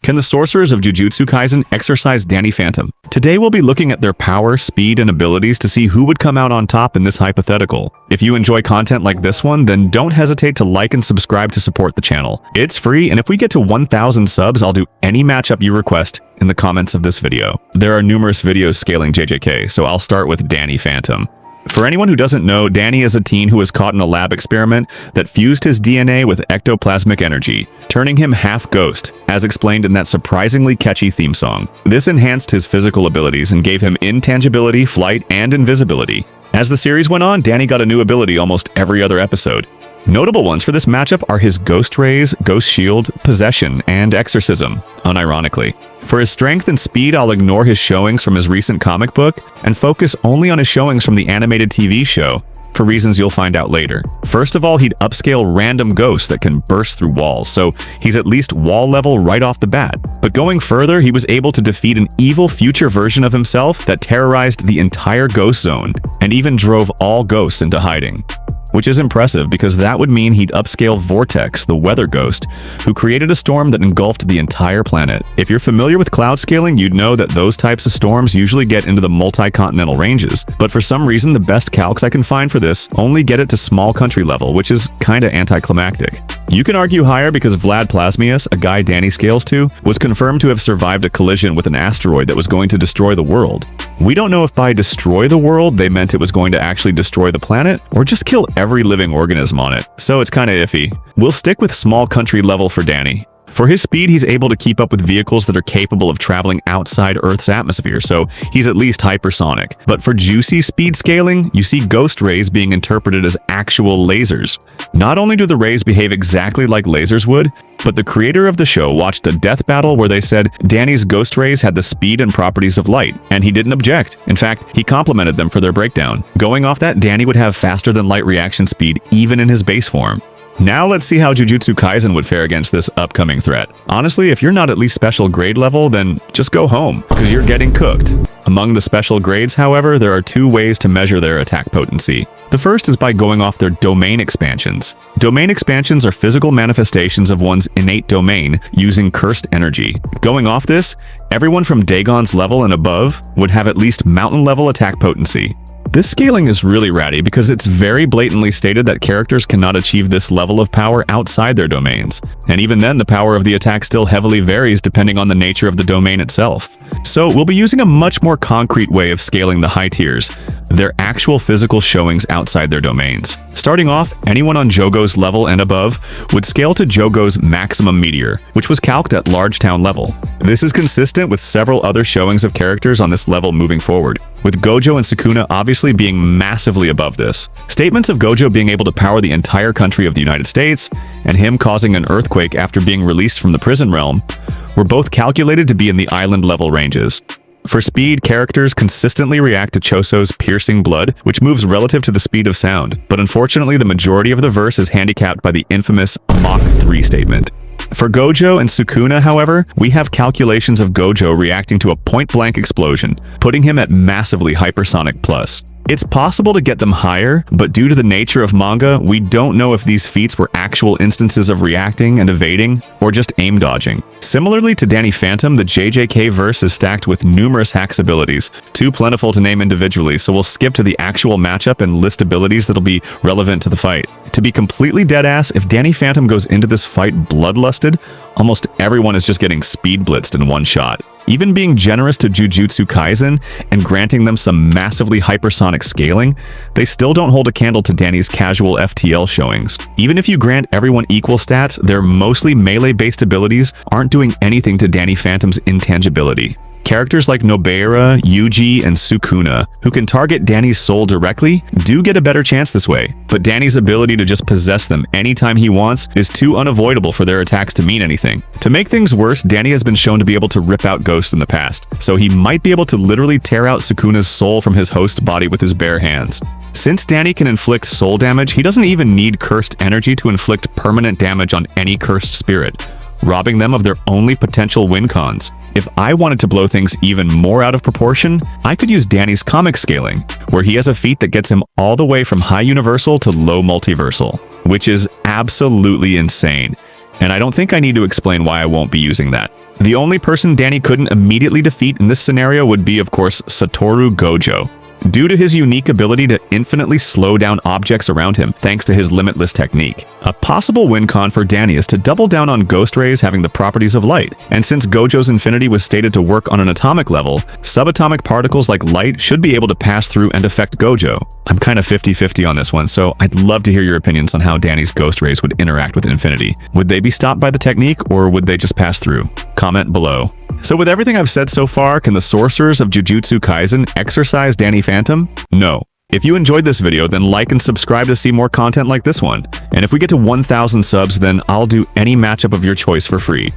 Can the sorcerers of Jujutsu Kaisen exorcise Danny Phantom? Today we'll be looking at their power, speed, and abilities to see who would come out on top in this hypothetical. If you enjoy content like this one, then don't hesitate to like and subscribe to support the channel. It's free, and if we get to 1,000 subs, I'll do any matchup you request in the comments of this video. There are numerous videos scaling JJK, so I'll start with Danny Phantom. For anyone who doesn't know, Danny is a teen who was caught in a lab experiment that fused his DNA with ectoplasmic energy, turning him half ghost, as explained in that surprisingly catchy theme song. This enhanced his physical abilities and gave him intangibility, flight, and invisibility. As the series went on, Danny got a new ability almost every other episode. Notable ones for this matchup are his Ghost Rays, Ghost Shield, Possession, and Exorcism, unironically. For his strength and speed, I'll ignore his showings from his recent comic book and focus only on his showings from the animated TV show, for reasons you'll find out later. First of all, he'd upscale random ghosts that can burst through walls, so he's at least wall level right off the bat. But going further, he was able to defeat an evil future version of himself that terrorized the entire ghost zone, and even drove all ghosts into hiding. Which is impressive because that would mean he'd upscale Vortex, the weather ghost, who created a storm that engulfed the entire planet. If you're familiar with cloud scaling, you'd know that those types of storms usually get into the multi-continental ranges, but for some reason the best calcs I can find for this only get it to small country level, which is kinda anticlimactic. You can argue higher because Vlad Plasmius, a guy Danny scales to, was confirmed to have survived a collision with an asteroid that was going to destroy the world. We don't know if by destroy the world they meant it was going to actually destroy the planet, or just kill every living organism on it, so it's kinda iffy. We'll stick with small country level for Danny. For his speed, he's able to keep up with vehicles that are capable of traveling outside Earth's atmosphere, so he's at least hypersonic. But for juicy speed scaling, you see Ghost Rays being interpreted as actual lasers. Not only do the rays behave exactly like lasers would, but the creator of the show watched a death battle where they said Danny's Ghost Rays had the speed and properties of light, and he didn't object. In fact, he complimented them for their breakdown. Going off that, Danny would have faster than light reaction speed even in his base form. Now let's see how Jujutsu Kaisen would fare against this upcoming threat. Honestly, if you're not at least special grade level, then just go home, because you're getting cooked. Among the special grades, however, there are two ways to measure their attack potency. The first is by going off their domain expansions. Domain expansions are physical manifestations of one's innate domain using cursed energy. Going off this, everyone from Dagon's level and above would have at least mountain level attack potency. This scaling is really ratty because it's very blatantly stated that characters cannot achieve this level of power outside their domains. And even then, the power of the attack still heavily varies depending on the nature of the domain itself. So we'll be using a much more concrete way of scaling the high tiers, their actual physical showings outside their domains. Starting off, anyone on Jogo's level and above would scale to Jogo's maximum meteor, which was calced at large town level. This is consistent with several other showings of characters on this level moving forward, with Gojo and Sukuna obviously being massively above this. Statements of Gojo being able to power the entire country of the United States, and him causing an earthquake after being released from the prison realm, were both calculated to be in the island level ranges. For speed, characters consistently react to Choso's piercing blood, which moves relative to the speed of sound, but unfortunately the majority of the verse is handicapped by the infamous Mach 3 statement. For Gojo and Sukuna, however, we have calculations of Gojo reacting to a point-blank explosion, putting him at massively hypersonic plus. It's possible to get them higher, but due to the nature of manga, we don't know if these feats were actual instances of reacting and evading, or just aim dodging. Similarly to Danny Phantom, the JJK verse is stacked with numerous hacks abilities, too plentiful to name individually, so we'll skip to the actual matchup and list abilities that'll be relevant to the fight. To be completely deadass, if Danny Phantom goes into this fight bloodlusted, almost everyone is just getting speed blitzed in one shot. Even being generous to Jujutsu Kaisen and granting them some massively hypersonic scaling, they still don't hold a candle to Danny's casual FTL showings. Even if you grant everyone equal stats, their mostly melee-based abilities aren't doing anything to Danny Phantom's intangibility. Characters like Nobeira, Yuji, and Sukuna, who can target Danny's soul directly, do get a better chance this way, but Danny's ability to just possess them anytime he wants is too unavoidable for their attacks to mean anything. To make things worse, Danny has been shown to be able to rip out ghosts in the past, so he might be able to literally tear out Sukuna's soul from his host's body with his bare hands. Since Danny can inflict soul damage, he doesn't even need cursed energy to inflict permanent damage on any cursed spirit, robbing them of their only potential win cons. If I wanted to blow things even more out of proportion, I could use Danny's comic scaling, where he has a feat that gets him all the way from high universal to low multiversal, which is absolutely insane. and I don't think I need to explain why I won't be using that. The only person Danny couldn't immediately defeat in this scenario would be, of course, Satoru Gojo, due to his unique ability to infinitely slow down objects around him thanks to his limitless technique. A possible win con for Danny is to double down on ghost rays having the properties of light, and since Gojo's infinity was stated to work on an atomic level, subatomic particles like light should be able to pass through and affect Gojo. I'm kind of 50-50 on this one, so I'd love to hear your opinions on how Danny's ghost rays would interact with infinity. Would they be stopped by the technique, or would they just pass through? Comment below. So with everything I've said so far, can the sorcerers of Jujutsu Kaisen exorcise Danny Phantom? No. If you enjoyed this video, then like and subscribe to see more content like this one. And if we get to 1,000 subs, then I'll do any matchup of your choice for free.